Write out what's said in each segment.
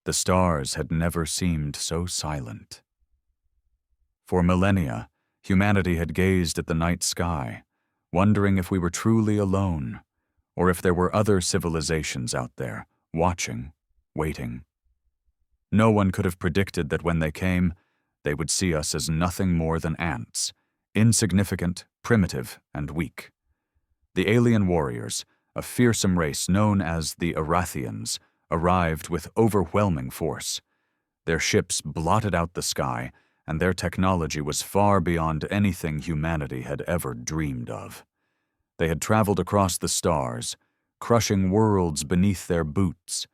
The stars had never seemed so silent. For millennia, humanity had gazed at the night sky, wondering if we were truly alone, or if there were other civilizations out there, watching, waiting. No one could have predicted that when they came, they would see us as nothing more than ants, insignificant, primitive, and weak. The alien warriors, a fearsome race known as the Aratheians, arrived with overwhelming force. Their ships blotted out the sky, and their technology was far beyond anything humanity had ever dreamed of. They had traveled across the stars, crushing worlds beneath their boots,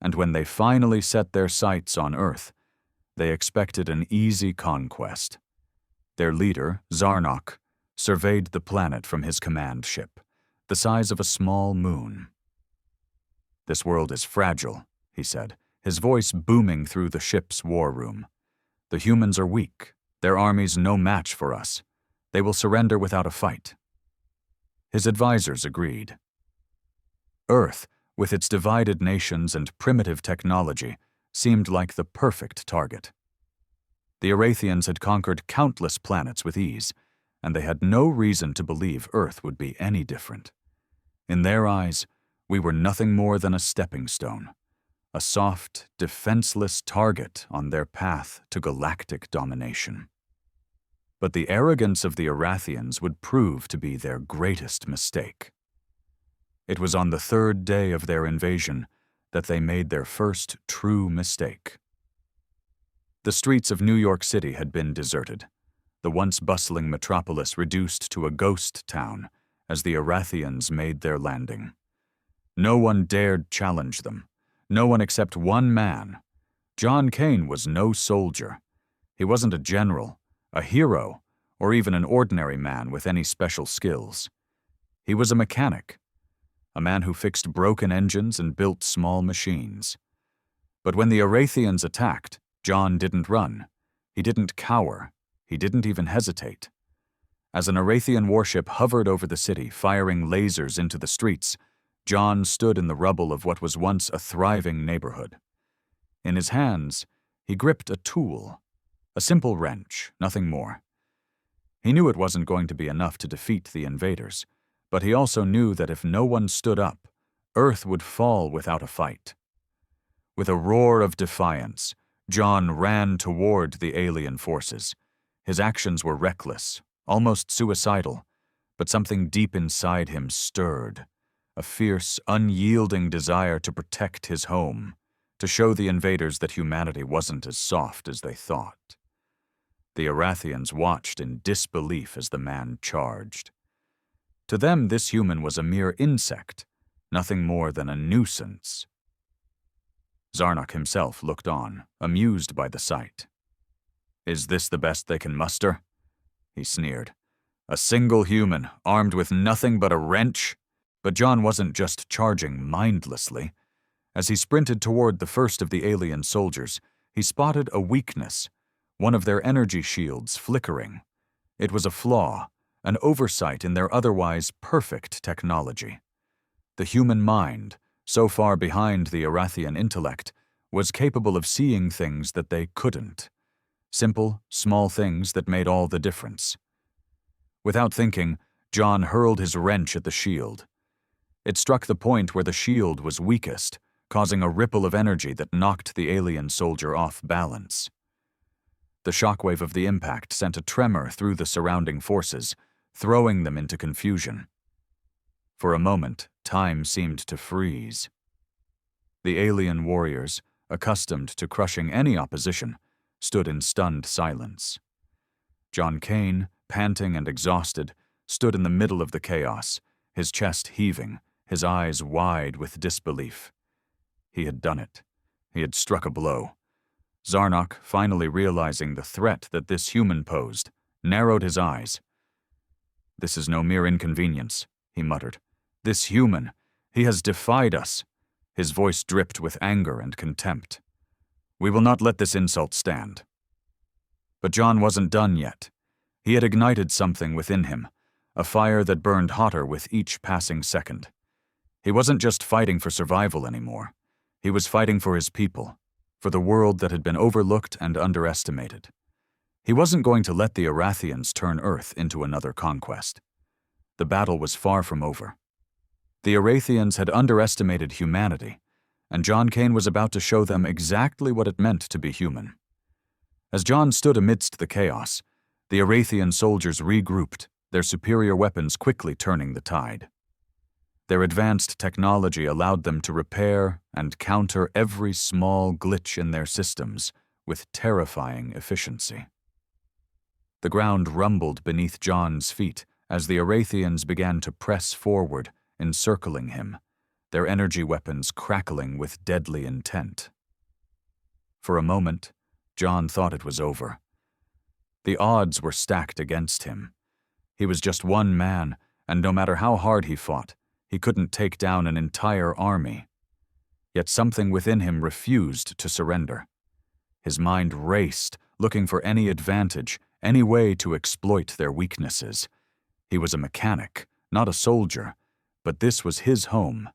and when they finally set their sights on Earth, they expected an easy conquest. Their leader, Zarnok, surveyed the planet from his command ship, the size of a small moon. "This world is fragile," he said, his voice booming through the ship's war room. "The humans are weak, their armies no match for us. They will surrender without a fight." His advisors agreed. Earth, with its divided nations and primitive technology, seemed like the perfect target. The Aratheians had conquered countless planets with ease, and they had no reason to believe Earth would be any different. In their eyes, we were nothing more than a stepping stone, a soft, defenseless target on their path to galactic domination. But the arrogance of the Aratheians would prove to be their greatest mistake. It was on the third day of their invasion that they made their first true mistake. The streets of New York City had been deserted, the once bustling metropolis reduced to a ghost town as the Aratheians made their landing. No one dared challenge them, no one except one man. John Cain was no soldier. He wasn't a general, a hero, or even an ordinary man with any special skills. He was a mechanic, a man who fixed broken engines and built small machines. But when the Aratheians attacked, John didn't run. He didn't cower. He didn't even hesitate. As an Aratheian warship hovered over the city, firing lasers into the streets, John stood in the rubble of what was once a thriving neighborhood. In his hands, he gripped a tool, a simple wrench, nothing more. He knew it wasn't going to be enough to defeat the invaders, but he also knew that if no one stood up, Earth would fall without a fight. With a roar of defiance, John ran toward the alien forces. His actions were reckless, almost suicidal, but something deep inside him stirred, a fierce, unyielding desire to protect his home, to show the invaders that humanity wasn't as soft as they thought. The Aratheians watched in disbelief as the man charged. To them, this human was a mere insect, nothing more than a nuisance. Zarnok himself looked on, amused by the sight. "Is this the best they can muster?" he sneered. "A single human, armed with nothing but a wrench?" But John wasn't just charging mindlessly. As he sprinted toward the first of the alien soldiers, he spotted a weakness, one of their energy shields flickering. It was a flaw, an oversight in their otherwise perfect technology. The human mind, so far behind the Aratheian intellect, was capable of seeing things that they couldn't. Simple, small things that made all the difference. Without thinking, John hurled his wrench at the shield. It struck the point where the shield was weakest, causing a ripple of energy that knocked the alien soldier off balance. The shockwave of the impact sent a tremor through the surrounding forces, throwing them into confusion. For a moment, time seemed to freeze. The alien warriors, accustomed to crushing any opposition, stood in stunned silence. John Cain, panting and exhausted, stood in the middle of the chaos, his chest heaving, his eyes wide with disbelief. He had done it. He had struck a blow. Zarnok, finally realizing the threat that this human posed, narrowed his eyes. "This is no mere inconvenience," he muttered. "This human, he has defied us." His voice dripped with anger and contempt. "We will not let this insult stand." But John wasn't done yet. He had ignited something within him, a fire that burned hotter with each passing second. He wasn't just fighting for survival anymore. He was fighting for his people, for the world that had been overlooked and underestimated. He wasn't going to let the Aratheians turn Earth into another conquest. The battle was far from over. The Aratheians had underestimated humanity, and John Cain was about to show them exactly what it meant to be human. As John stood amidst the chaos, the Aratheian soldiers regrouped, their superior weapons quickly turning the tide. Their advanced technology allowed them to repair and counter every small glitch in their systems with terrifying efficiency. The ground rumbled beneath John's feet as the Aratheians began to press forward, encircling him, their energy weapons crackling with deadly intent. For a moment, John thought it was over. The odds were stacked against him. He was just one man, and no matter how hard he fought, he couldn't take down an entire army. Yet something within him refused to surrender. His mind raced, looking for any advantage, any way to exploit their weaknesses. He was a mechanic, not a soldier, but this was his home,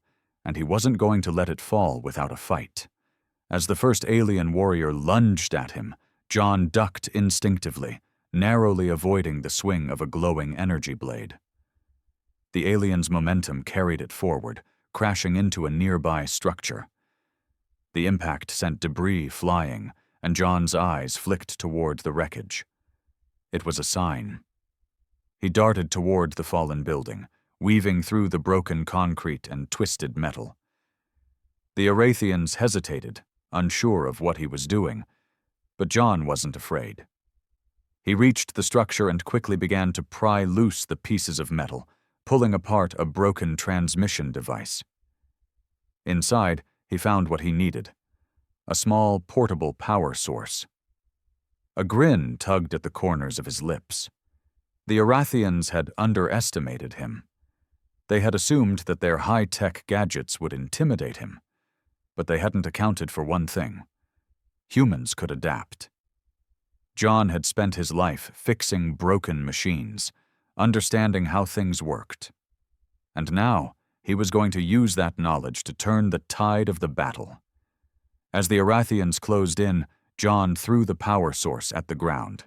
and he wasn't going to let it fall without a fight. As the first alien warrior lunged at him, John ducked instinctively, narrowly avoiding the swing of a glowing energy blade. The alien's momentum carried it forward, crashing into a nearby structure. The impact sent debris flying, and John's eyes flicked toward the wreckage. It was a sign. He darted toward the fallen building, weaving through the broken concrete and twisted metal. The Aratheians hesitated, unsure of what he was doing, but John wasn't afraid. He reached the structure and quickly began to pry loose the pieces of metal, pulling apart a broken transmission device. Inside, he found what he needed: a small, portable power source. A grin tugged at the corners of his lips. The Aratheians had underestimated him. They had assumed that their high-tech gadgets would intimidate him, but they hadn't accounted for one thing: humans could adapt. John had spent his life fixing broken machines, understanding how things worked. And now, he was going to use that knowledge to turn the tide of the battle. As the Aratheians closed in, John threw the power source at the ground.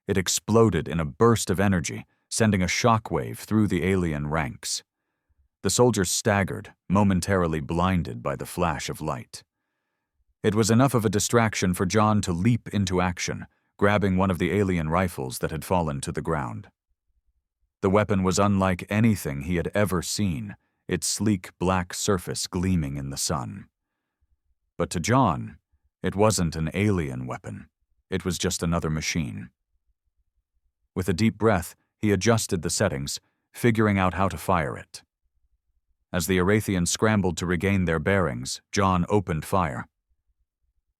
It exploded in a burst of energy, sending a shockwave through the alien ranks. The soldiers staggered, momentarily blinded by the flash of light. It was enough of a distraction for John to leap into action, grabbing one of the alien rifles that had fallen to the ground. The weapon was unlike anything he had ever seen, its sleek black surface gleaming in the sun. But to John, it wasn't an alien weapon. It was just another machine. With a deep breath, he adjusted the settings, figuring out how to fire it. As the Aratheians scrambled to regain their bearings, John opened fire.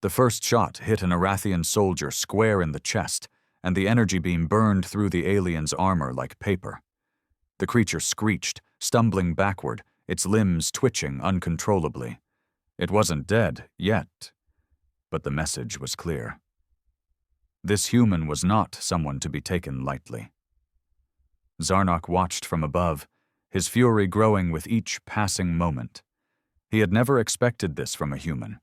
The first shot hit an Aratheian soldier square in the chest, and the energy beam burned through the alien's armor like paper. The creature screeched, stumbling backward, its limbs twitching uncontrollably. It wasn't dead yet, but the message was clear. This human was not someone to be taken lightly. Zarnok watched from above, his fury growing with each passing moment. He had never expected this from a human.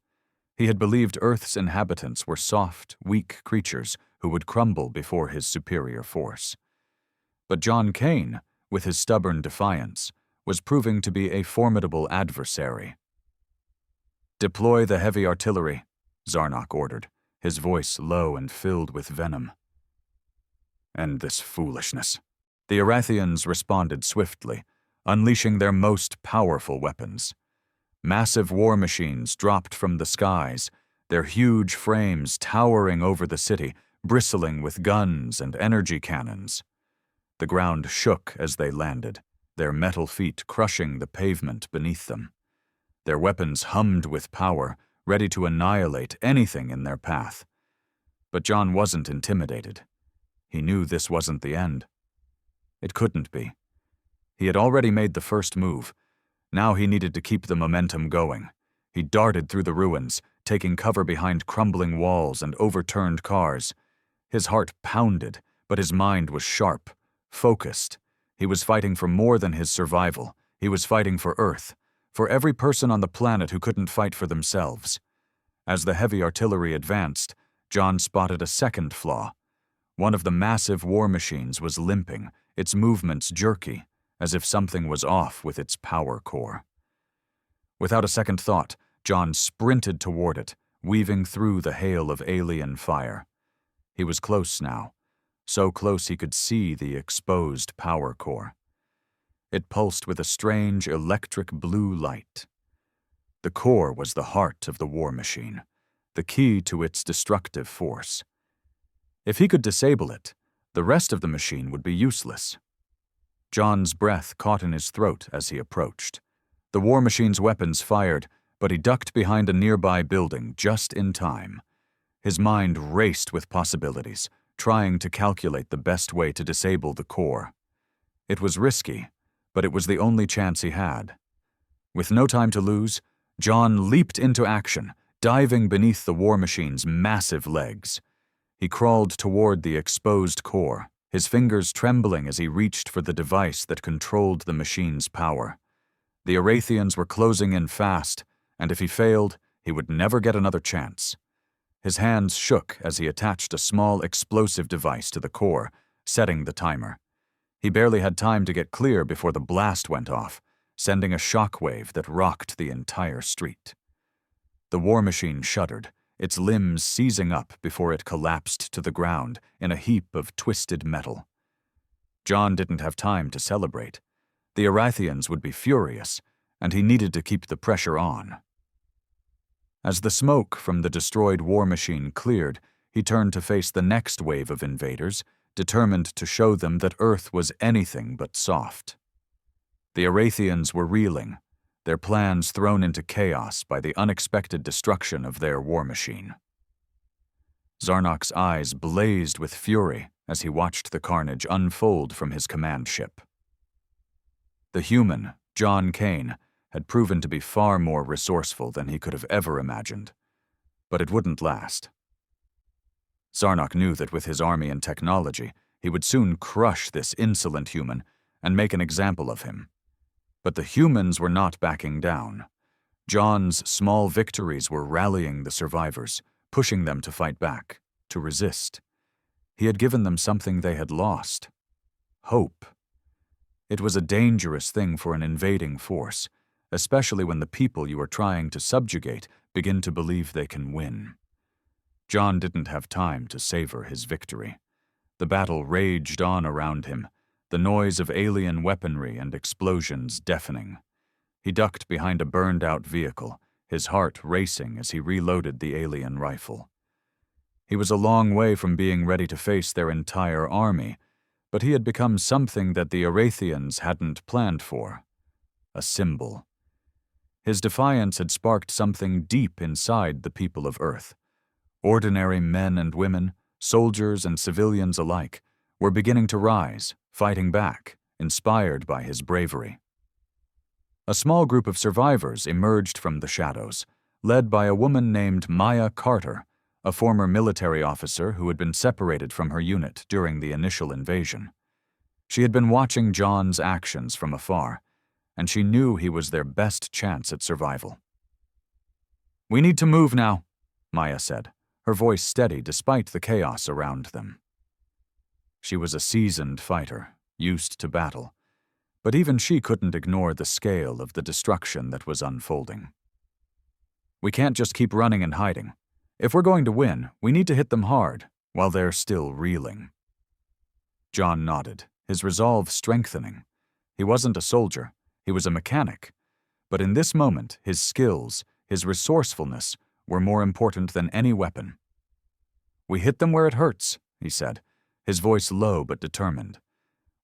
He had believed Earth's inhabitants were soft, weak creatures who would crumble before his superior force. But John Cain, with his stubborn defiance, was proving to be a formidable adversary. "Deploy the heavy artillery," Zarnok ordered, his voice low and filled with venom. "End this foolishness." The Aratheians responded swiftly, unleashing their most powerful weapons. Massive war machines dropped from the skies, their huge frames towering over the city, bristling with guns and energy cannons. The ground shook as they landed, their metal feet crushing the pavement beneath them. Their weapons hummed with power, ready to annihilate anything in their path. But John wasn't intimidated. He knew this wasn't the end. It couldn't be. He had already made the first move. Now he needed to keep the momentum going. He darted through the ruins, taking cover behind crumbling walls and overturned cars. His heart pounded, but his mind was sharp, focused. He was fighting for more than his survival. He was fighting for Earth, for every person on the planet who couldn't fight for themselves. As the heavy artillery advanced, John spotted a second flaw. One of the massive war machines was limping, its movements jerky, as if something was off with its power core. Without a second thought, John sprinted toward it, weaving through the hail of alien fire. He was close now, so close he could see the exposed power core. It pulsed with a strange electric blue light. The core was the heart of the war machine, the key to its destructive force. If he could disable it, the rest of the machine would be useless. John's breath caught in his throat as he approached. The war machine's weapons fired, but he ducked behind a nearby building just in time. His mind raced with possibilities, trying to calculate the best way to disable the core. It was risky, but it was the only chance he had. With no time to lose, John leaped into action, diving beneath the war machine's massive legs. He crawled toward the exposed core, his fingers trembling as he reached for the device that controlled the machine's power. The Aratheians were closing in fast, and if he failed, he would never get another chance. His hands shook as he attached a small explosive device to the core, setting the timer. He barely had time to get clear before the blast went off, sending a shockwave that rocked the entire street. The war machine shuddered, its limbs seizing up before it collapsed to the ground in a heap of twisted metal. John didn't have time to celebrate. The Aratheians would be furious, and he needed to keep the pressure on. As the smoke from the destroyed war machine cleared, he turned to face the next wave of invaders, determined to show them that Earth was anything but soft. The Aratheians were reeling, their plans thrown into chaos by the unexpected destruction of their war machine. Zarnok's eyes blazed with fury as he watched the carnage unfold from his command ship. The human, John Cain, had proven to be far more resourceful than he could have ever imagined. But it wouldn't last. Zarnok knew that with his army and technology, he would soon crush this insolent human and make an example of him. But the humans were not backing down. John's small victories were rallying the survivors, pushing them to fight back, to resist. He had given them something they had lost: hope. It was a dangerous thing for an invading force, especially when the people you are trying to subjugate begin to believe they can win. John didn't have time to savor his victory. The battle raged on around him, the noise of alien weaponry and explosions deafening. He ducked behind a burned-out vehicle, his heart racing as he reloaded the alien rifle. He was a long way from being ready to face their entire army, but he had become something that the Aratheians hadn't planned for: a symbol. His defiance had sparked something deep inside the people of Earth. Ordinary men and women, soldiers and civilians alike, were beginning to rise, fighting back, inspired by his bravery. A small group of survivors emerged from the shadows, led by a woman named Maya Carter, a former military officer who had been separated from her unit during the initial invasion. She had been watching John's actions from afar, and she knew he was their best chance at survival. "We need to move now," Maya said, her voice steady despite the chaos around them. She was a seasoned fighter, used to battle, but even she couldn't ignore the scale of the destruction that was unfolding. "We can't just keep running and hiding. If we're going to win, we need to hit them hard, while they're still reeling." John nodded, his resolve strengthening. He wasn't a soldier, he was a mechanic. But in this moment, his skills, his resourcefulness, were more important than any weapon. "We hit them where it hurts," he said, his voice low but determined.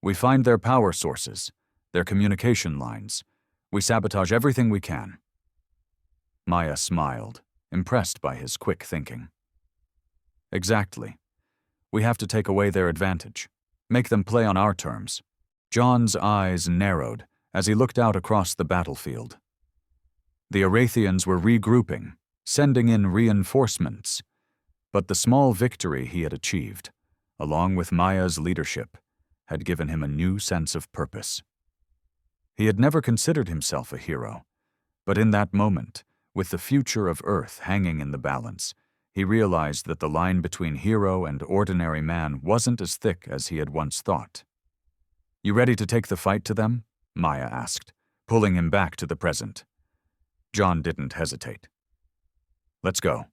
"We find their power sources, their communication lines. We sabotage everything we can." Maya smiled, impressed by his quick thinking. "Exactly. We have to take away their advantage, make them play on our terms." John's eyes narrowed as he looked out across the battlefield. The Aratheians were regrouping, sending in reinforcements, but the small victory he had achieved, along with Maya's leadership, had given him a new sense of purpose. He had never considered himself a hero, but in that moment, With the future of Earth hanging in the balance, he realized that the line between hero and ordinary man wasn't as thick as he had once thought. "You ready to take the fight to them?" Maya asked, pulling him back to the present. John didn't hesitate. "Let's go."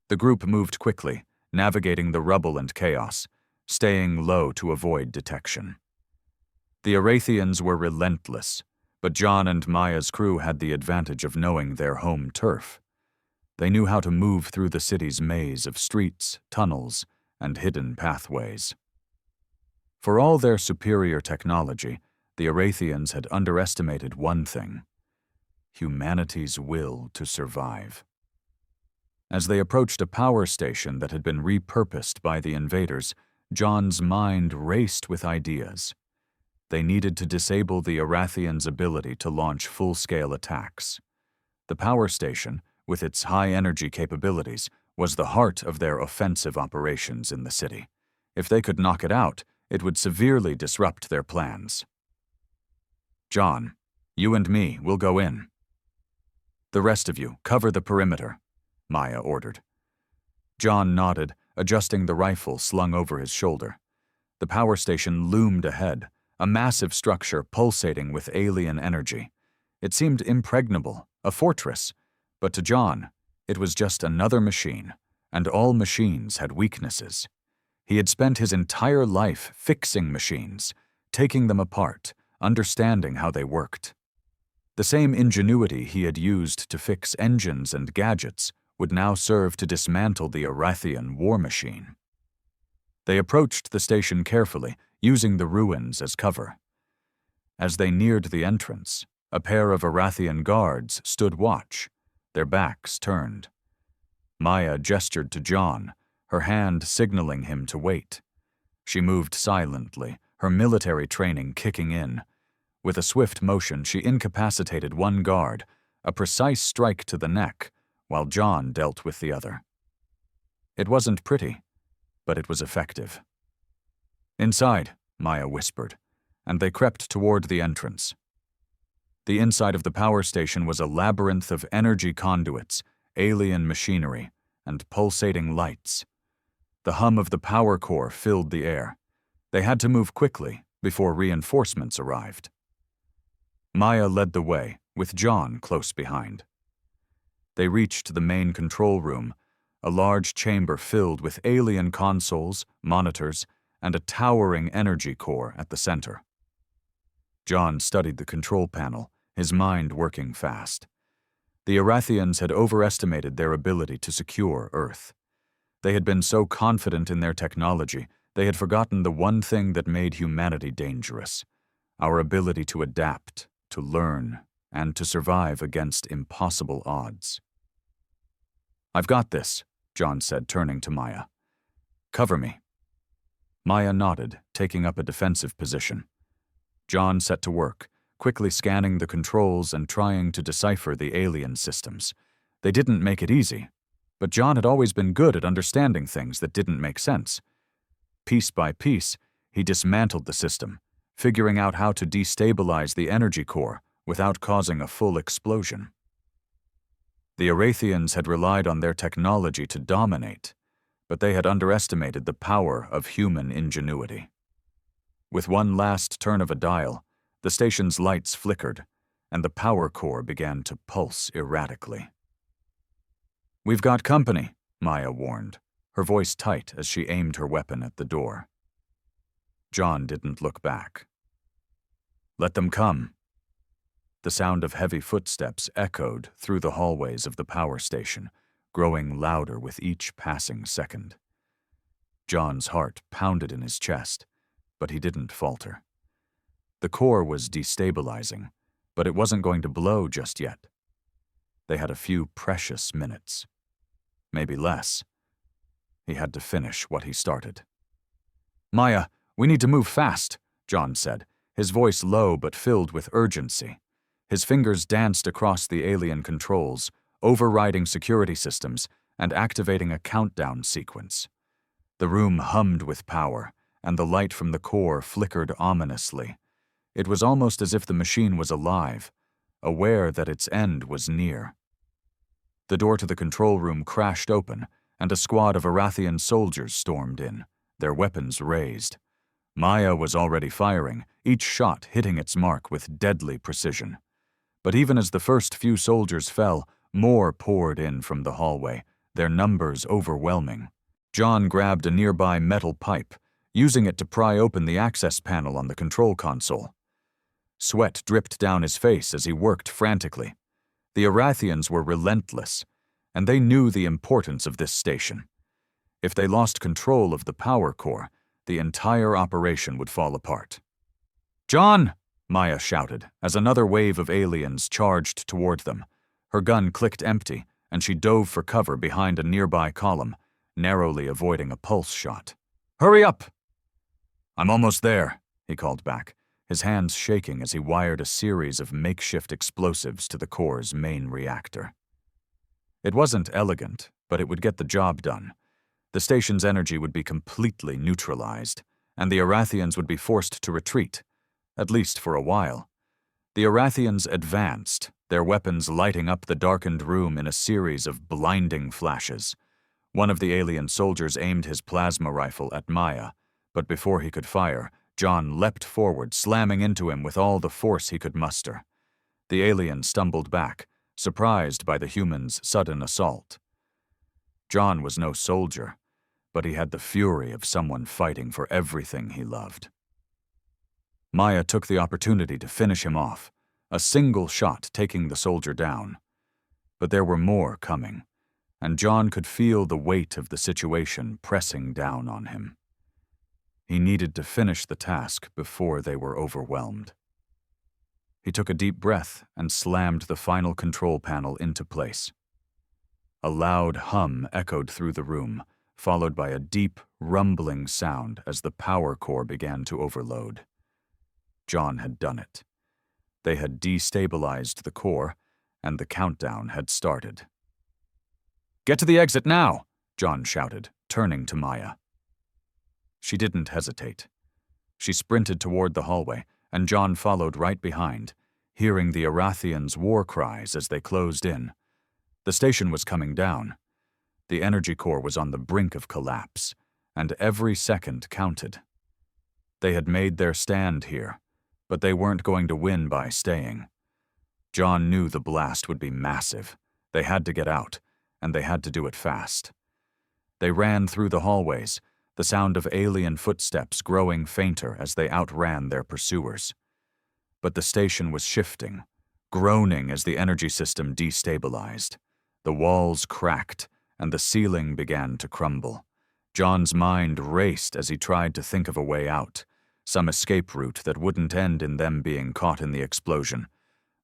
The group moved quickly, navigating the rubble and chaos, staying low to avoid detection. The Aratheians were relentless, but John and Maya's crew had the advantage of knowing their home turf. They knew how to move through the city's maze of streets, tunnels, and hidden pathways. For all their superior technology, the Aratheians had underestimated one thing: humanity's will to survive. As they approached a power station that had been repurposed by the invaders, John's mind raced with ideas. They needed to disable the Aratheians' ability to launch full-scale attacks. The power station, with its high-energy capabilities, was the heart of their offensive operations in the city. If they could knock it out, it would severely disrupt their plans. "John, you and me will go in. The rest of you, cover the perimeter," Maya ordered. John nodded, adjusting the rifle slung over his shoulder. The power station loomed ahead, a massive structure pulsating with alien energy. It seemed impregnable, a fortress, but to John, it was just another machine, and all machines had weaknesses. He had spent his entire life fixing machines, taking them apart, understanding how they worked. The same ingenuity he had used to fix engines and gadgets would now serve to dismantle the Aratheian war machine. They approached the station carefully, using the ruins as cover. As they neared the entrance, a pair of Aratheian guards stood watch, their backs turned. Maya gestured to John, her hand signaling him to wait. She moved silently, her military training kicking in. With a swift motion, she incapacitated one guard, a precise strike to the neck, while John dealt with the other. It wasn't pretty, but it was effective. "Inside," Maya whispered, and they crept toward the entrance. The inside of the power station was a labyrinth of energy conduits, alien machinery, and pulsating lights. The hum of the power core filled the air. They had to move quickly before reinforcements arrived. Maya led the way, with John close behind. They reached the main control room, a large chamber filled with alien consoles, monitors, and a towering energy core at the center. John studied the control panel, his mind working fast. The Aratheians had overestimated their ability to secure Earth. They had been so confident in their technology, they had forgotten the one thing that made humanity dangerous: our ability to adapt, to learn, and to survive against impossible odds. "I've got this," John said, turning to Maya. "Cover me." Maya nodded, taking up a defensive position. John set to work, quickly scanning the controls and trying to decipher the alien systems. They didn't make it easy, but John had always been good at understanding things that didn't make sense. Piece by piece, he dismantled the system, figuring out how to destabilize the energy core without causing a full explosion. The Aratheians had relied on their technology to dominate, but they had underestimated the power of human ingenuity. With one last turn of a dial, the station's lights flickered, and the power core began to pulse erratically. "We've got company," Maya warned, her voice tight as she aimed her weapon at the door. John didn't look back. "Let them come." The sound of heavy footsteps echoed through the hallways of the power station, growing louder with each passing second. John's heart pounded in his chest, but he didn't falter. The core was destabilizing, but it wasn't going to blow just yet. They had a few precious minutes. Maybe less. He had to finish what he started. "Maya, we need to move fast," John said, his voice low but filled with urgency. His fingers danced across the alien controls, overriding security systems and activating a countdown sequence. The room hummed with power, and the light from the core flickered ominously. It was almost as if the machine was alive, aware that its end was near. The door to the control room crashed open, and a squad of Aratheian soldiers stormed in, their weapons raised. Maya was already firing, each shot hitting its mark with deadly precision. But even as the first few soldiers fell, more poured in from the hallway, their numbers overwhelming. John grabbed a nearby metal pipe, using it to pry open the access panel on the control console. Sweat dripped down his face as he worked frantically. The Aratheians were relentless, and they knew the importance of this station. If they lost control of the power core, the entire operation would fall apart. "John!" Maya shouted as another wave of aliens charged toward them. Her gun clicked empty, and she dove for cover behind a nearby column, narrowly avoiding a pulse shot. "Hurry up!" "I'm almost there," he called back, his hands shaking as he wired a series of makeshift explosives to the core's main reactor. It wasn't elegant, but it would get the job done. The station's energy would be completely neutralized, and the Aratheians would be forced to retreat, at least for a while. The Aratheians advanced, their weapons lighting up the darkened room in a series of blinding flashes. One of the alien soldiers aimed his plasma rifle at Maya, but before he could fire, John leapt forward, slamming into him with all the force he could muster. The alien stumbled back, surprised by the human's sudden assault. John was no soldier, but he had the fury of someone fighting for everything he loved. Maya took the opportunity to finish him off, a single shot taking the soldier down. But there were more coming, and John could feel the weight of the situation pressing down on him. He needed to finish the task before they were overwhelmed. He took a deep breath and slammed the final control panel into place. A loud hum echoed through the room, followed by a deep, rumbling sound as the power core began to overload. John had done it. They had destabilized the core, and the countdown had started. "Get to the exit now!" John shouted, turning to Maya. She didn't hesitate. She sprinted toward the hallway, and John followed right behind, hearing the Aratheians' war cries as they closed in. The station was coming down. The energy core was on the brink of collapse, and every second counted. They had made their stand here, but they weren't going to win by staying. John knew the blast would be massive. They had to get out, and they had to do it fast. They ran through the hallways, the sound of alien footsteps growing fainter as they outran their pursuers. But the station was shifting, groaning as the energy system destabilized. The walls cracked, and the ceiling began to crumble. John's mind raced as he tried to think of a way out, some escape route that wouldn't end in them being caught in the explosion.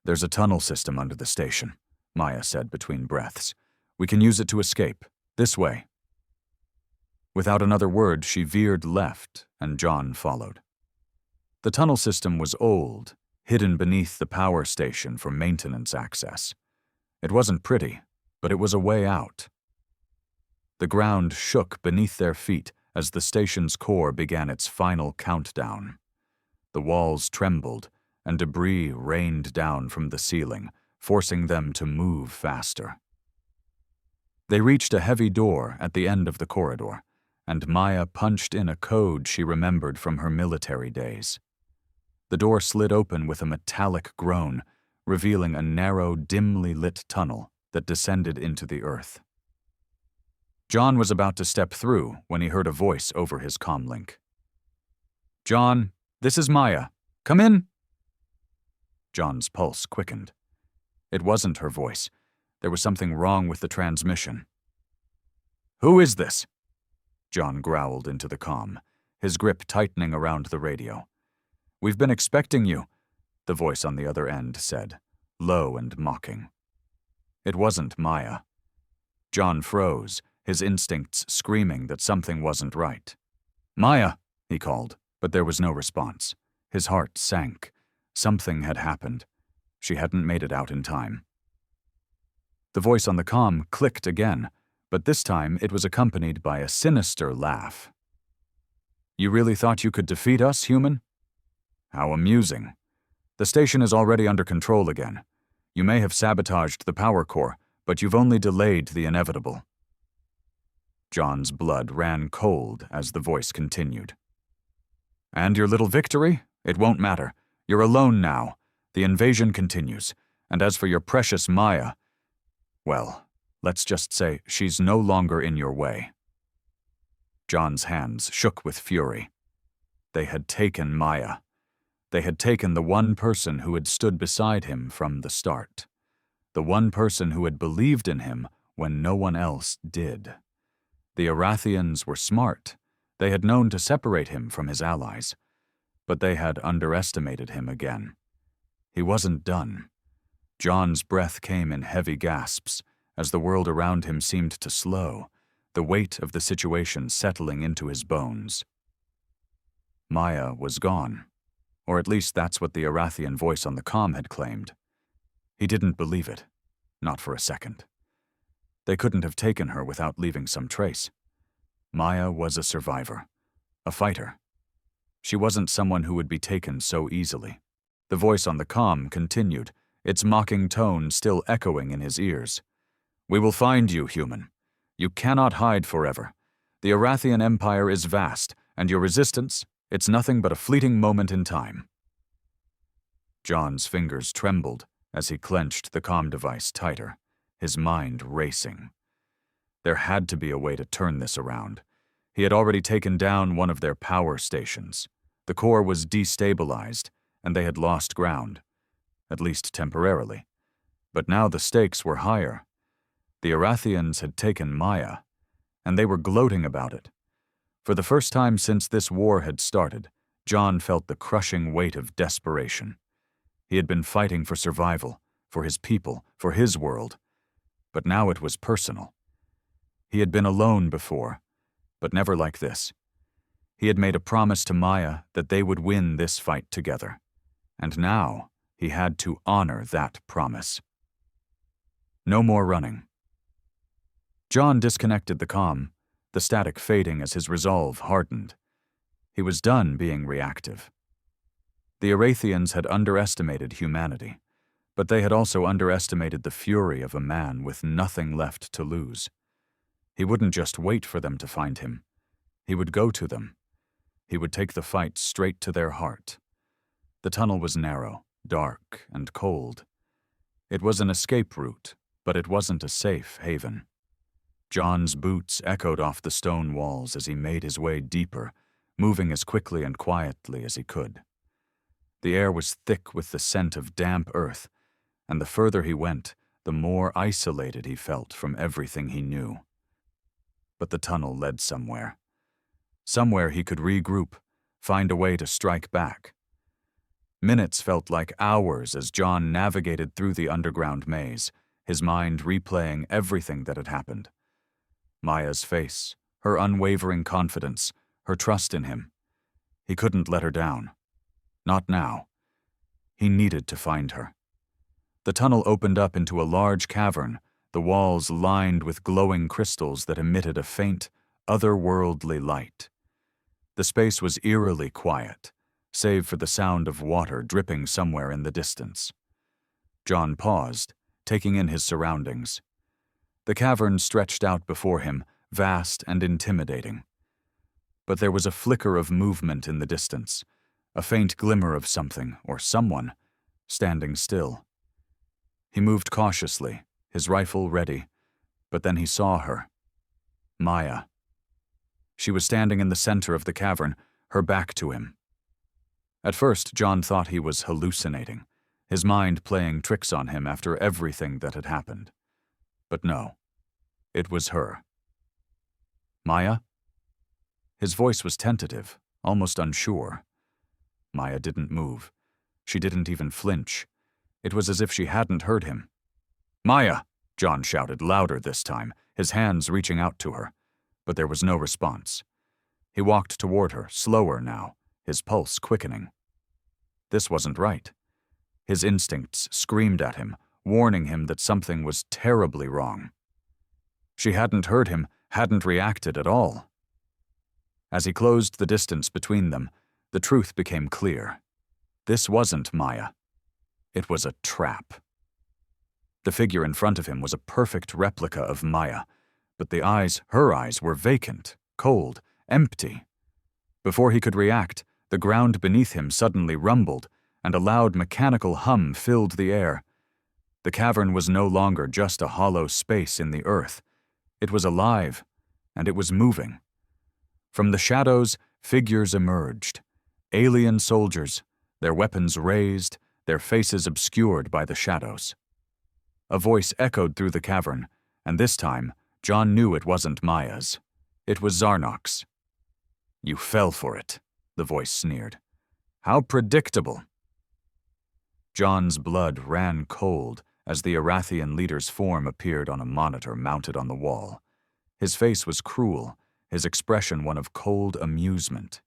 "There's a tunnel system under the station," Maya said between breaths. "We can use it to escape. This way." Without another word, she veered left, and John followed. The tunnel system was old, hidden beneath the power station for maintenance access. It wasn't pretty, but it was a way out. The ground shook beneath their feet as the station's core began its final countdown. The walls trembled, and debris rained down from the ceiling, forcing them to move faster. They reached a heavy door at the end of the corridor, and Maya punched in a code she remembered from her military days. The door slid open with a metallic groan, revealing a narrow, dimly lit tunnel that descended into the earth. John was about to step through when he heard a voice over his comlink. "John, this is Maya. Come in." John's pulse quickened. It wasn't her voice. There was something wrong with the transmission. "Who is this?" John growled into the comm, his grip tightening around the radio. "We've been expecting you," the voice on the other end said, low and mocking. It wasn't Maya. John froze, his instincts screaming that something wasn't right. "Maya," he called, but there was no response. His heart sank. Something had happened. She hadn't made it out in time. The voice on the comm clicked again, but this time it was accompanied by a sinister laugh. "You really thought you could defeat us, human? How amusing. The station is already under control again. You may have sabotaged the power core, but you've only delayed the inevitable." John's blood ran cold as the voice continued. "And your little victory? It won't matter. You're alone now. The invasion continues. And as for your precious Maya, well, let's just say she's no longer in your way." John's hands shook with fury. They had taken Maya. They had taken the one person who had stood beside him from the start. The one person who had believed in him when no one else did. The Aratheians were smart. They had known to separate him from his allies. But they had underestimated him again. He wasn't done. John's breath came in heavy gasps as the world around him seemed to slow, the weight of the situation settling into his bones. Maya was gone, or at least that's what the Aratheian voice on the comm had claimed. He didn't believe it, not for a second. They couldn't have taken her without leaving some trace. Maya was a survivor, a fighter. She wasn't someone who would be taken so easily. The voice on the comm continued, its mocking tone still echoing in his ears. "We will find you, human. You cannot hide forever. The Aratheian Empire is vast, and your resistance, it's nothing but a fleeting moment in time." John's fingers trembled as he clenched the comm device tighter, his mind racing. There had to be a way to turn this around. He had already taken down one of their power stations. The core was destabilized, and they had lost ground, at least temporarily. But now the stakes were higher. The Aratheians had taken Maya, and they were gloating about it. For the first time since this war had started, John felt the crushing weight of desperation. He had been fighting for survival, for his people, for his world. But now it was personal. He had been alone before, but never like this. He had made a promise to Maya that they would win this fight together. And now he had to honor that promise. No more running. John disconnected the comm, the static fading as his resolve hardened. He was done being reactive. The Aratheians had underestimated humanity, but they had also underestimated the fury of a man with nothing left to lose. He wouldn't just wait for them to find him. He would go to them. He would take the fight straight to their heart. The tunnel was narrow, dark, and cold. It was an escape route, but it wasn't a safe haven. John's boots echoed off the stone walls as he made his way deeper, moving as quickly and quietly as he could. The air was thick with the scent of damp earth, and the further he went, the more isolated he felt from everything he knew. But the tunnel led somewhere. Somewhere he could regroup, find a way to strike back. Minutes felt like hours as John navigated through the underground maze, his mind replaying everything that had happened. Maya's face, her unwavering confidence, her trust in him. He couldn't let her down. Not now. He needed to find her. The tunnel opened up into a large cavern, the walls lined with glowing crystals that emitted a faint, otherworldly light. The space was eerily quiet, save for the sound of water dripping somewhere in the distance. John paused, taking in his surroundings. The cavern stretched out before him, vast and intimidating. But there was a flicker of movement in the distance, a faint glimmer of something or someone standing still. He moved cautiously, his rifle ready, but then he saw her. Maya. She was standing in the center of the cavern, her back to him. At first, John thought he was hallucinating, his mind playing tricks on him after everything that had happened. But no, it was her. Maya? His voice was tentative, almost unsure. Maya didn't move. She didn't even flinch. It was as if she hadn't heard him. "Maya!" John shouted, louder this time, his hands reaching out to her. But there was no response. He walked toward her, slower now, his pulse quickening. This wasn't right. His instincts screamed at him, warning him that something was terribly wrong. She hadn't heard him, hadn't reacted at all. As he closed the distance between them, the truth became clear. This wasn't Maya. It was a trap. The figure in front of him was a perfect replica of Maya, but her eyes were vacant, cold, empty. Before he could react, the ground beneath him suddenly rumbled, and a loud mechanical hum filled the air. The cavern was no longer just a hollow space in the earth. It was alive, and it was moving. From the shadows, figures emerged. Alien soldiers, their weapons raised, their faces obscured by the shadows. A voice echoed through the cavern, and this time, John knew it wasn't Maya's. It was Zarnok's. "You fell for it," the voice sneered. "How predictable." John's blood ran cold as the Aratheian leader's form appeared on a monitor mounted on the wall. His face was cruel, his expression one of cold amusement.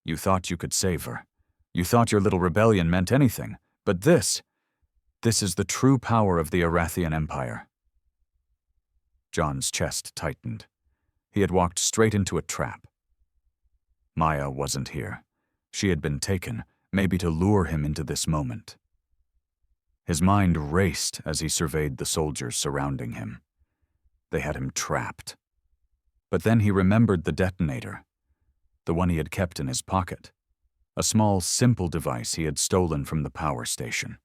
"You thought you could save her. You thought your little rebellion meant anything, but this is the true power of the Aratheian Empire." John's chest tightened. He had walked straight into a trap. Maya wasn't here. She had been taken, maybe to lure him into this moment. His mind raced as he surveyed the soldiers surrounding him. They had him trapped. But then he remembered the detonator, the one he had kept in his pocket, a small, simple device he had stolen from the power station,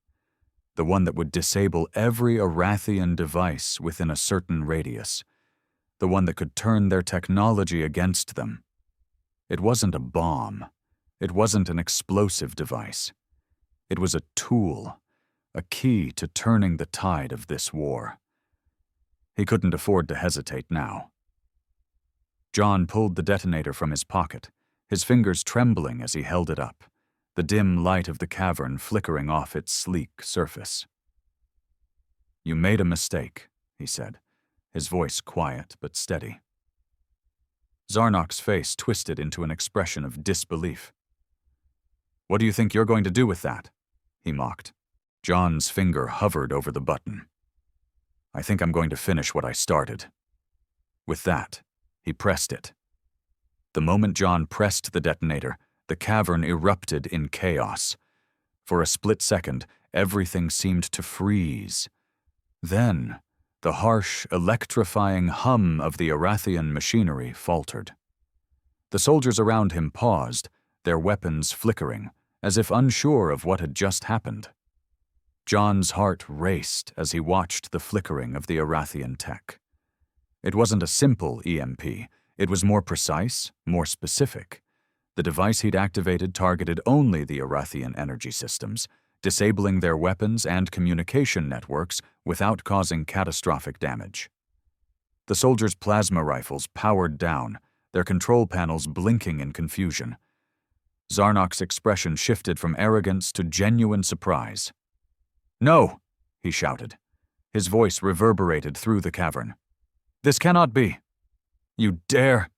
the one that would disable every Aratheian device within a certain radius, the one that could turn their technology against them. It wasn't a bomb. It wasn't an explosive device. It was a tool, a key to turning the tide of this war. He couldn't afford to hesitate now. John pulled the detonator from his pocket, his fingers trembling as he held it up, the dim light of the cavern flickering off its sleek surface. "You made a mistake," he said, his voice quiet but steady. Zarnok's face twisted into an expression of disbelief. "What do you think you're going to do with that?" he mocked. John's finger hovered over the button. "I think I'm going to finish what I started." With that, he pressed it. The moment John pressed the detonator, the cavern erupted in chaos. For a split second, everything seemed to freeze. Then, the harsh, electrifying hum of the Aratheian machinery faltered. The soldiers around him paused, their weapons flickering, as if unsure of what had just happened. John's heart raced as he watched the flickering of the Aratheian tech. It wasn't a simple EMP. It was more precise, more specific. The device he'd activated targeted only the Aratheian energy systems, disabling their weapons and communication networks without causing catastrophic damage. The soldiers' plasma rifles powered down, their control panels blinking in confusion. Zarnok's expression shifted from arrogance to genuine surprise. "No!" he shouted. His voice reverberated through the cavern. "This cannot be! You dare!"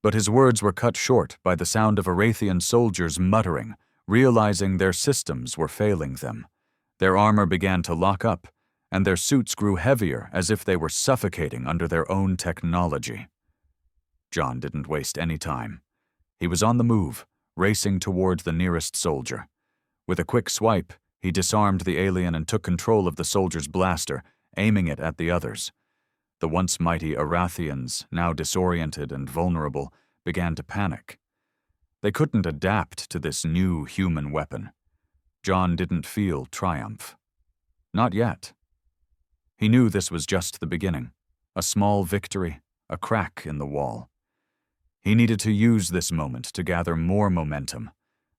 But his words were cut short by the sound of Aratheian soldiers muttering, realizing their systems were failing them. Their armor began to lock up, and their suits grew heavier as if they were suffocating under their own technology. John didn't waste any time. He was on the move, racing toward the nearest soldier. With a quick swipe, he disarmed the alien and took control of the soldier's blaster, aiming it at the others. The once mighty Aratheians, now disoriented and vulnerable, began to panic. They couldn't adapt to this new human weapon. John didn't feel triumph. Not yet. He knew this was just the beginning, a small victory, a crack in the wall. He needed to use this moment to gather more momentum,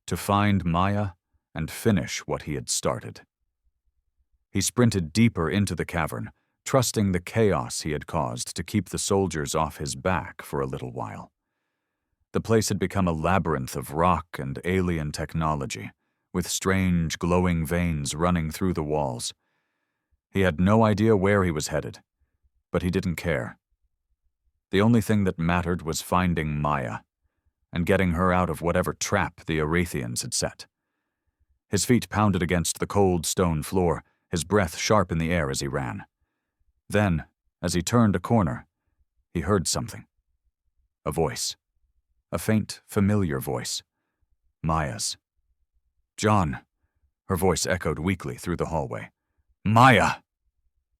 to find Maya and finish what he had started. He sprinted deeper into the cavern, trusting the chaos he had caused to keep the soldiers off his back for a little while. The place had become a labyrinth of rock and alien technology, with strange, glowing veins running through the walls. He had no idea where he was headed, but he didn't care. The only thing that mattered was finding Maya, and getting her out of whatever trap the Aratheians had set. His feet pounded against the cold stone floor, his breath sharp in the air as he ran. Then, as he turned a corner, he heard something. A voice. A faint, familiar voice. Maya's. "John," her voice echoed weakly through the hallway. Maya!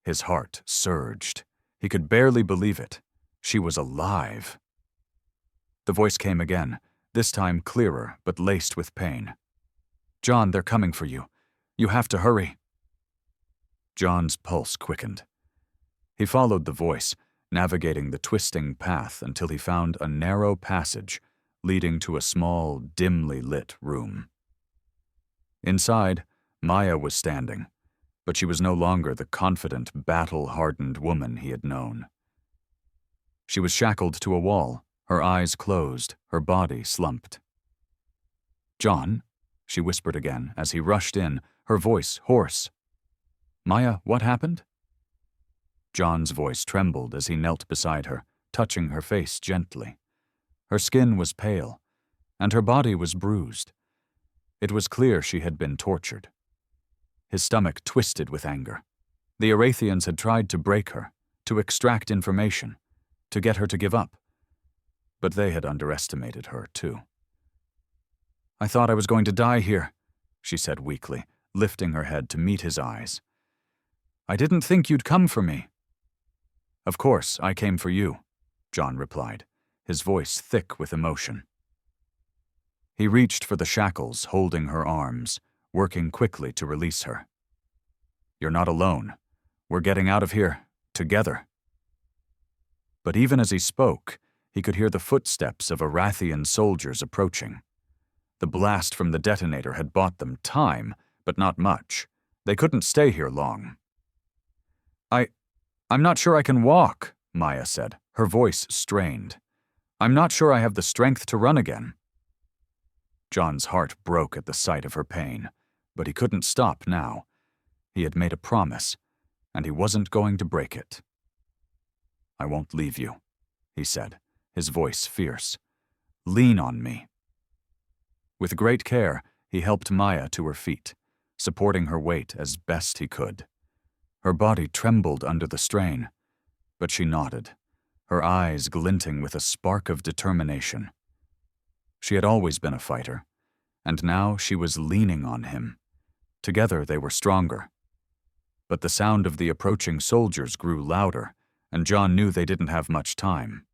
His heart surged. He could barely believe it. She was alive. The voice came again, this time clearer but laced with pain. John, they're coming for you. You have to hurry. John's pulse quickened. He followed the voice, navigating the twisting path until he found a narrow passage leading to a small, dimly lit room. Inside, Maya was standing, but she was no longer the confident, battle-hardened woman he had known. She was shackled to a wall, her eyes closed, her body slumped. John, she whispered again as he rushed in, her voice hoarse. Maya, what happened? John's voice trembled as he knelt beside her, touching her face gently. Her skin was pale, and her body was bruised. It was clear she had been tortured. His stomach twisted with anger. The Aratheians had tried to break her, to extract information, to get her to give up. But they had underestimated her, too. I thought I was going to die here, she said weakly, lifting her head to meet his eyes. I didn't think you'd come for me. Of course, I came for you, John replied, his voice thick with emotion. He reached for the shackles holding her arms, working quickly to release her. You're not alone. We're getting out of here, together. But even as he spoke, he could hear the footsteps of Aratheian soldiers approaching. The blast from the detonator had bought them time, but not much. They couldn't stay here long. I'm not sure I can walk, Maya said, her voice strained. I'm not sure I have the strength to run again. John's heart broke at the sight of her pain, but he couldn't stop now. He had made a promise, and he wasn't going to break it. I won't leave you, he said, his voice fierce. Lean on me. With great care, he helped Maya to her feet, supporting her weight as best he could. Her body trembled under the strain, but she nodded, her eyes glinting with a spark of determination. She had always been a fighter, and now she was leaning on him. Together they were stronger. But the sound of the approaching soldiers grew louder, and John knew they didn't have much time.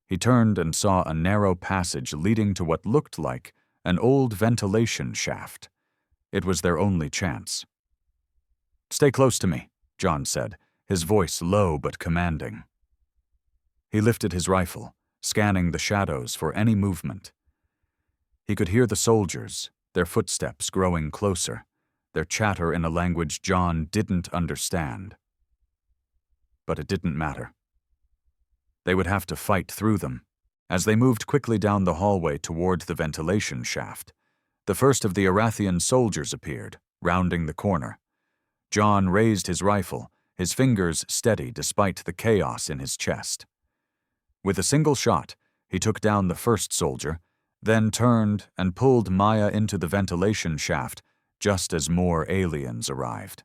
He turned and saw a narrow passage leading to what looked like an old ventilation shaft. It was their only chance. Stay close to me, John said, his voice low but commanding. He lifted his rifle, scanning the shadows for any movement. He could hear the soldiers, their footsteps growing closer, their chatter in a language John didn't understand. But it didn't matter. They would have to fight through them. As they moved quickly down the hallway toward the ventilation shaft, the first of the Aratheian soldiers appeared, rounding the corner. John raised his rifle, his fingers steady despite the chaos in his chest. With a single shot, he took down the first soldier, then turned and pulled Maya into the ventilation shaft just as more aliens arrived.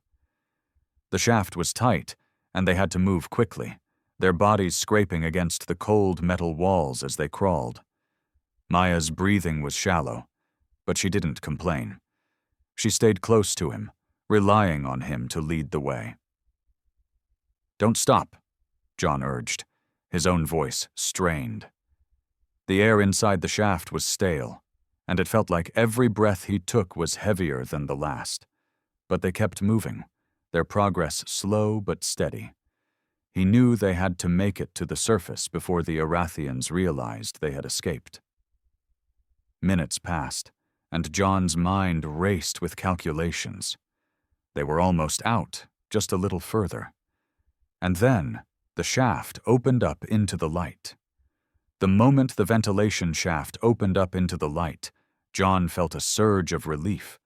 The shaft was tight, and they had to move quickly, their bodies scraping against the cold metal walls as they crawled. Maya's breathing was shallow, but she didn't complain. She stayed close to him, relying on him to lead the way. Don't stop, John urged, his own voice strained. The air inside the shaft was stale, and it felt like every breath he took was heavier than the last. But they kept moving, their progress slow but steady. He knew they had to make it to the surface before the Aratheians realized they had escaped. Minutes passed, and John's mind raced with calculations. They were almost out, just a little further. And then, the shaft opened up into the light. The moment the ventilation shaft opened up into the light, John felt a surge of relief.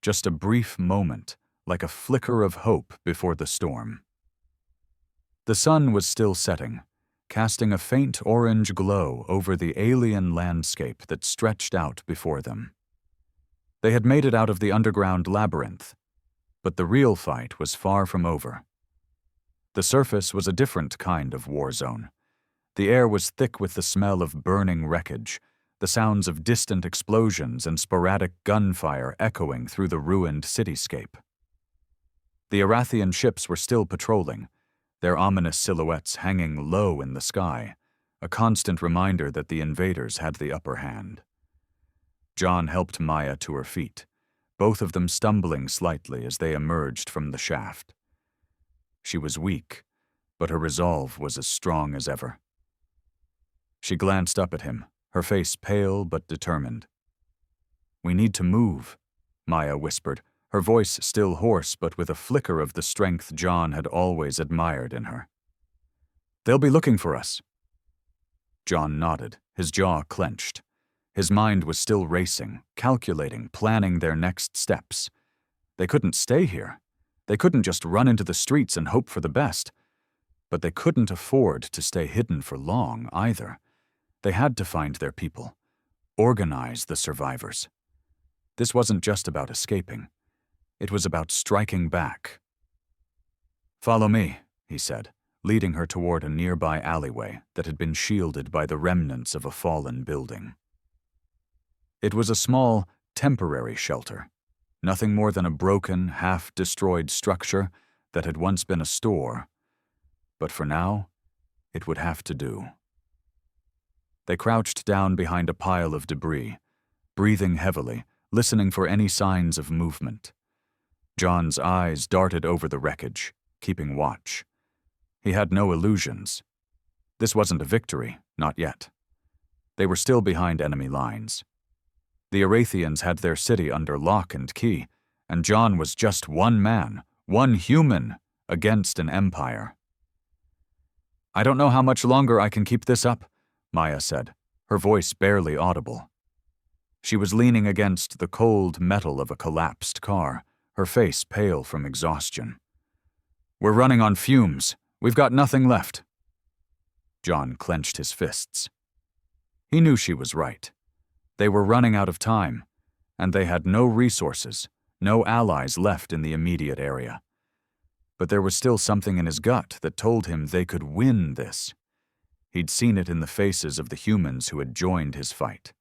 Just a brief moment, like a flicker of hope before the storm. The sun was still setting, casting a faint orange glow over the alien landscape that stretched out before them. They had made it out of the underground labyrinth, but the real fight was far from over. The surface was a different kind of war zone. The air was thick with the smell of burning wreckage, the sounds of distant explosions and sporadic gunfire echoing through the ruined cityscape. The Aratheian ships were still patrolling, their ominous silhouettes hanging low in the sky, a constant reminder that the invaders had the upper hand. John helped Maya to her feet, both of them stumbling slightly as they emerged from the shaft. She was weak, but her resolve was as strong as ever. She glanced up at him, her face pale but determined. "We need to move," Maya whispered, her voice still hoarse but with a flicker of the strength John had always admired in her. "They'll be looking for us." John nodded, his jaw clenched. His mind was still racing, calculating, planning their next steps. They couldn't stay here. They couldn't just run into the streets and hope for the best. But they couldn't afford to stay hidden for long, either. They had to find their people, organize the survivors. This wasn't just about escaping. It was about striking back. "Follow me," he said, leading her toward a nearby alleyway that had been shielded by the remnants of a fallen building. It was a small, temporary shelter, nothing more than a broken, half-destroyed structure that had once been a store. But for now, it would have to do. They crouched down behind a pile of debris, breathing heavily, listening for any signs of movement. John's eyes darted over the wreckage, keeping watch. He had no illusions. This wasn't a victory, not yet. They were still behind enemy lines. The Aratheians had their city under lock and key, and John was just one man, one human, against an empire. "I don't know how much longer I can keep this up," Maya said, her voice barely audible. She was leaning against the cold metal of a collapsed car, her face pale from exhaustion. "We're running on fumes. We've got nothing left." John clenched his fists. He knew she was right. They were running out of time, and they had no resources, no allies left in the immediate area. But there was still something in his gut that told him they could win this. He'd seen it in the faces of the humans who had joined his fight.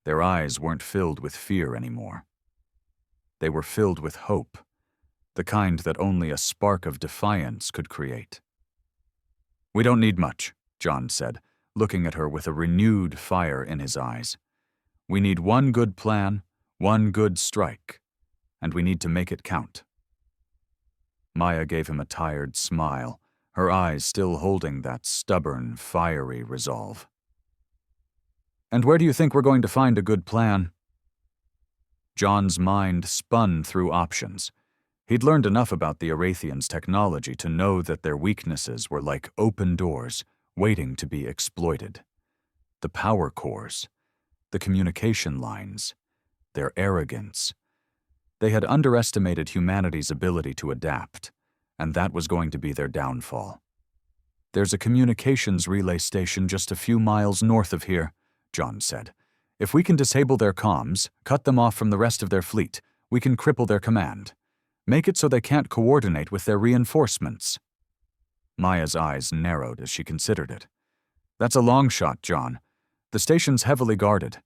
Their eyes weren't filled with fear anymore. They were filled with hope, the kind that only a spark of defiance could create. "We don't need much," John said, looking at her with a renewed fire in his eyes. "We need one good plan, one good strike, and we need to make it count." Maya gave him a tired smile, her eyes still holding that stubborn, fiery resolve. "And where do you think we're going to find a good plan?" John's mind spun through options. He'd learned enough about the Aratheians' technology to know that their weaknesses were like open doors, waiting to be exploited. The power cores, the communication lines, their arrogance. They had underestimated humanity's ability to adapt, and that was going to be their downfall. "There's a communications relay station just a few miles north of here," John said. "If we can disable their comms, cut them off from the rest of their fleet, we can cripple their command. Make it so they can't coordinate with their reinforcements." Maya's eyes narrowed as she considered it. "That's a long shot, John. The station's heavily guarded.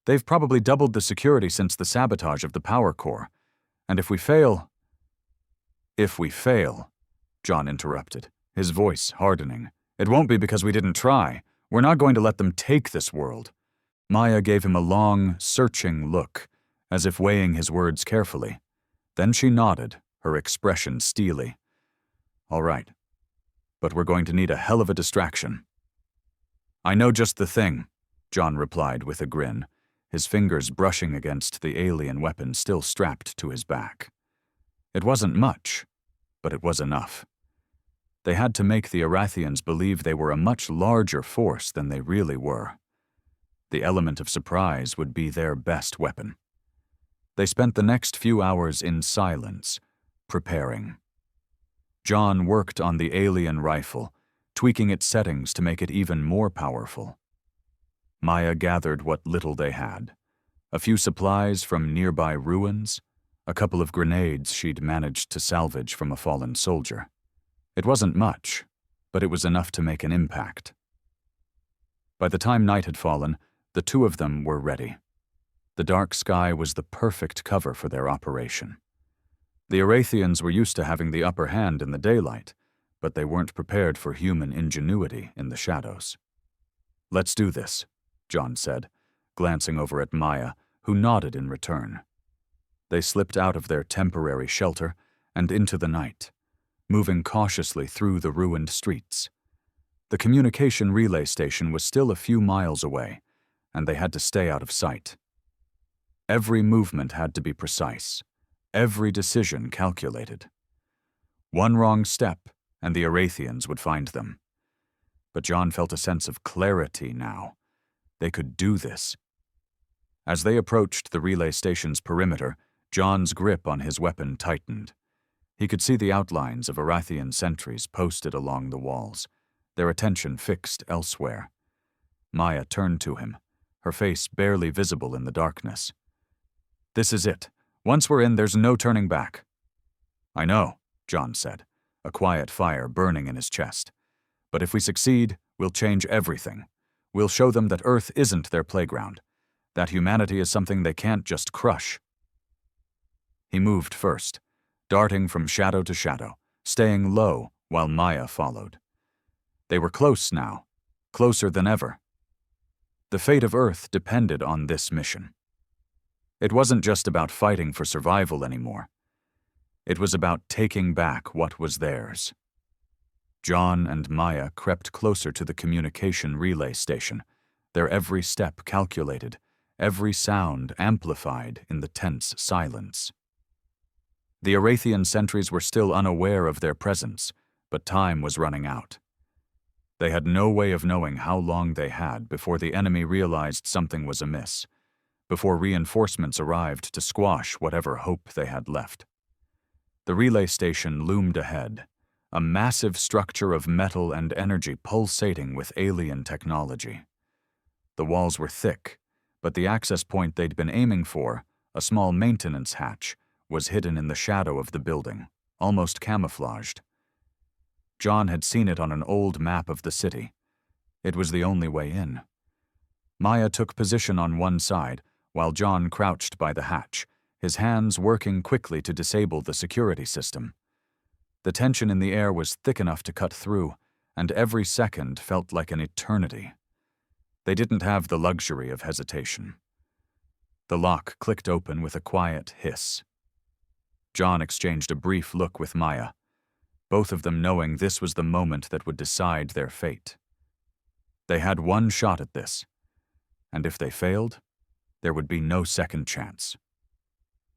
They've probably doubled the security since the sabotage of the power core. And if we fail—" "If we fail," John interrupted, his voice hardening. "It won't be because we didn't try. We're not going to let them take this world." Maya gave him a long, searching look, as if weighing his words carefully. Then she nodded, her expression steely. "All right. But we're going to need a hell of a distraction." "I know just the thing," John replied with a grin, his fingers brushing against the alien weapon still strapped to his back. It wasn't much, but it was enough. They had to make the Aratheians believe they were a much larger force than they really were. The element of surprise would be their best weapon. They spent the next few hours in silence, preparing. John worked on the alien rifle, tweaking its settings to make it even more powerful. Maya gathered what little they had. A few supplies from nearby ruins, a couple of grenades she'd managed to salvage from a fallen soldier. It wasn't much, but it was enough to make an impact. By the time night had fallen, the two of them were ready. The dark sky was the perfect cover for their operation. The Aratheians were used to having the upper hand in the daylight, but they weren't prepared for human ingenuity in the shadows. "Let's do this," John said, glancing over at Maya, who nodded in return. They slipped out of their temporary shelter and into the night, moving cautiously through the ruined streets. The communication relay station was still a few miles away, and they had to stay out of sight. Every movement had to be precise, every decision calculated. One wrong step, and the Aratheians would find them. But John felt a sense of clarity now. They could do this. As they approached the relay station's perimeter, John's grip on his weapon tightened. He could see the outlines of Aratheian sentries posted along the walls, their attention fixed elsewhere. Maya turned to him, her face barely visible in the darkness. "This is it. Once we're in, there's no turning back." "I know," John said, a quiet fire burning in his chest. "But if we succeed, we'll change everything. We'll show them that Earth isn't their playground, that humanity is something they can't just crush." He moved first, darting from shadow to shadow, staying low while Maya followed. They were close now, closer than ever. The fate of Earth depended on this mission. It wasn't just about fighting for survival anymore. It was about taking back what was theirs. John and Maya crept closer to the communication relay station, their every step calculated, every sound amplified in the tense silence. The Aratheian sentries were still unaware of their presence, but time was running out. They had no way of knowing how long they had before the enemy realized something was amiss, before reinforcements arrived to squash whatever hope they had left. The relay station loomed ahead, a massive structure of metal and energy pulsating with alien technology. The walls were thick, but the access point they'd been aiming for, a small maintenance hatch, was hidden in the shadow of the building, almost camouflaged. John had seen it on an old map of the city. It was the only way in. Maya took position on one side, while John crouched by the hatch, his hands working quickly to disable the security system. The tension in the air was thick enough to cut through, and every second felt like an eternity. They didn't have the luxury of hesitation. The lock clicked open with a quiet hiss. John exchanged a brief look with Maya, both of them knowing this was the moment that would decide their fate. They had one shot at this, and if they failed, there would be no second chance.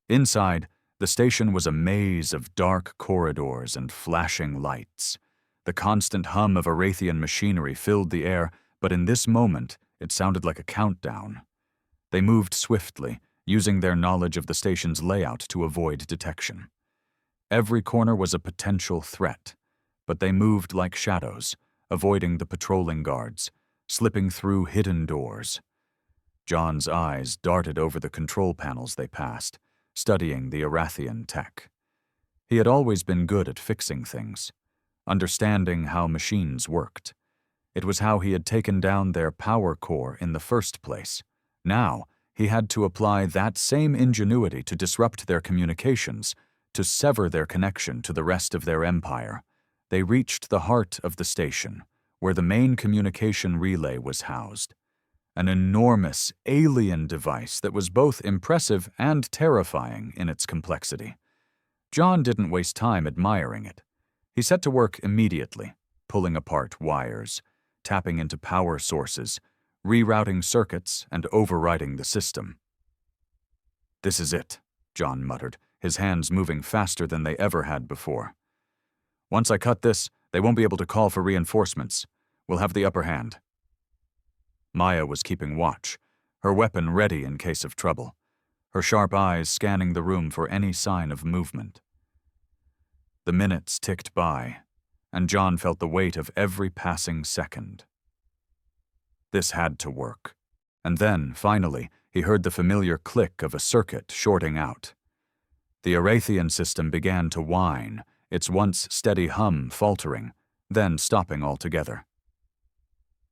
Inside, the station was a maze of dark corridors and flashing lights. The constant hum of Aratheian machinery filled the air, but in this moment, it sounded like a countdown. They moved swiftly, using their knowledge of the station's layout to avoid detection. Every corner was a potential threat, but they moved like shadows, avoiding the patrolling guards, slipping through hidden doors. John's eyes darted over the control panels they passed, studying the Aratheian tech. He had always been good at fixing things, understanding how machines worked. It was how he had taken down their power core in the first place. Now, he had to apply that same ingenuity to disrupt their communications, to sever their connection to the rest of their empire. They reached the heart of the station, where the main communication relay was housed. An enormous, alien device that was both impressive and terrifying in its complexity. John didn't waste time admiring it. He set to work immediately, pulling apart wires, tapping into power sources, rerouting circuits, and overriding the system. "This is it," John muttered, his hands moving faster than they ever had before. "Once I cut this, they won't be able to call for reinforcements. We'll have the upper hand." Maya was keeping watch, her weapon ready in case of trouble, her sharp eyes scanning the room for any sign of movement. The minutes ticked by, and John felt the weight of every passing second. This had to work. And then, finally, he heard the familiar click of a circuit shorting out. The Aratheian system began to whine, its once steady hum faltering, then stopping altogether.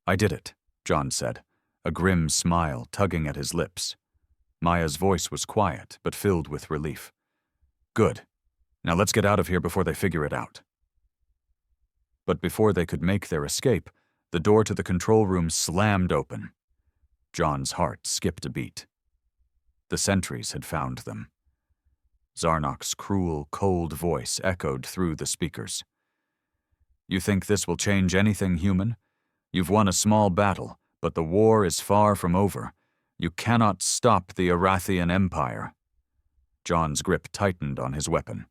"I did it," John said, a grim smile tugging at his lips. Maya's voice was quiet, but filled with relief. "Good. Now let's get out of here before they figure it out. But before they could make their escape, the door to the control room slammed open. John's heart skipped a beat. The sentries had found them. Zarnok's cruel, cold voice echoed through the speakers. You think this will change anything, human? You've won a small battle, but the war is far from over. You cannot stop the Aratheian Empire. John's grip tightened on his weapon.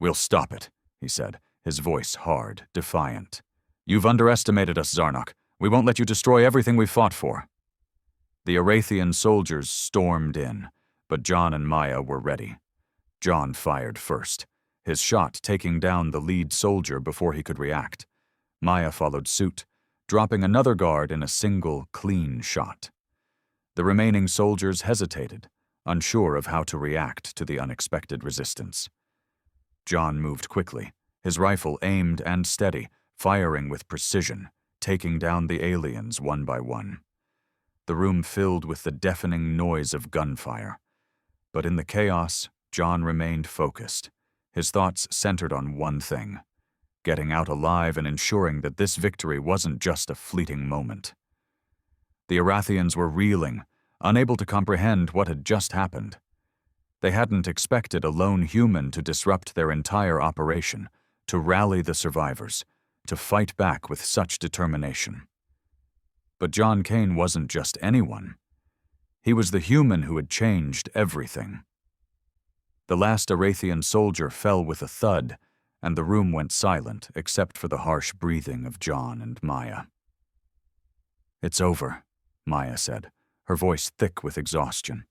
We'll stop it, he said, his voice hard, defiant. You've underestimated us, Zarnok. We won't let you destroy everything we've fought for. The Aratheian soldiers stormed in, but John and Maya were ready. John fired first, his shot taking down the lead soldier before he could react. Maya followed suit, dropping another guard in a single, clean shot. The remaining soldiers hesitated, unsure of how to react to the unexpected resistance. John moved quickly, his rifle aimed and steady, firing with precision, taking down the aliens one by one. The room filled with the deafening noise of gunfire. But in the chaos, John remained focused, his thoughts centered on one thing: getting out alive and ensuring that this victory wasn't just a fleeting moment. The Aratheians were reeling, unable to comprehend what had just happened. They hadn't expected a lone human to disrupt their entire operation, to rally the survivors, to fight back with such determination. But John Cain wasn't just anyone. He was the human who had changed everything. The last Aratheian soldier fell with a thud, and the room went silent except for the harsh breathing of John and Maya. It's over, Maya said, her voice thick with exhaustion.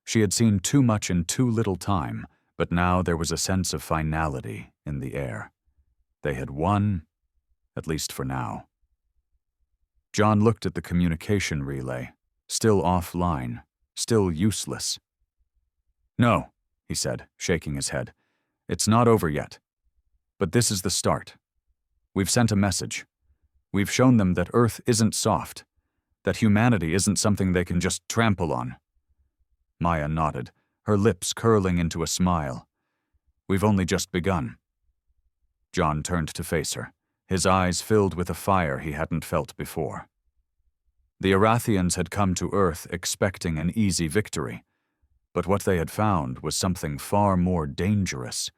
She had seen too much in too little time, but now there was a sense of finality in the air. They had won, at least for now. John looked at the communication relay, still offline, still useless. No, he said, shaking his head. It's not over yet. But this is the start. We've sent a message. We've shown them that Earth isn't soft, that humanity isn't something they can just trample on. Maya nodded, her lips curling into a smile. We've only just begun. John turned to face her, his eyes filled with a fire he hadn't felt before. The Aratheians had come to Earth expecting an easy victory, but what they had found was something far more dangerous: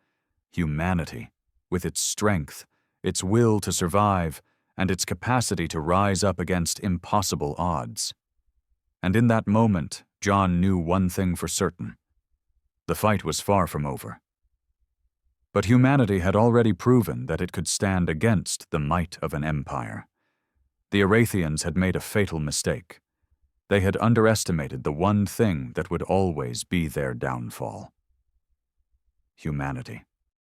humanity, with its strength, its will to survive, and its capacity to rise up against impossible odds. And in that moment, John knew one thing for certain: the fight was far from over. But humanity had already proven that it could stand against the might of an empire. The Aratheians had made a fatal mistake. They had underestimated the one thing that would always be their downfall: humanity.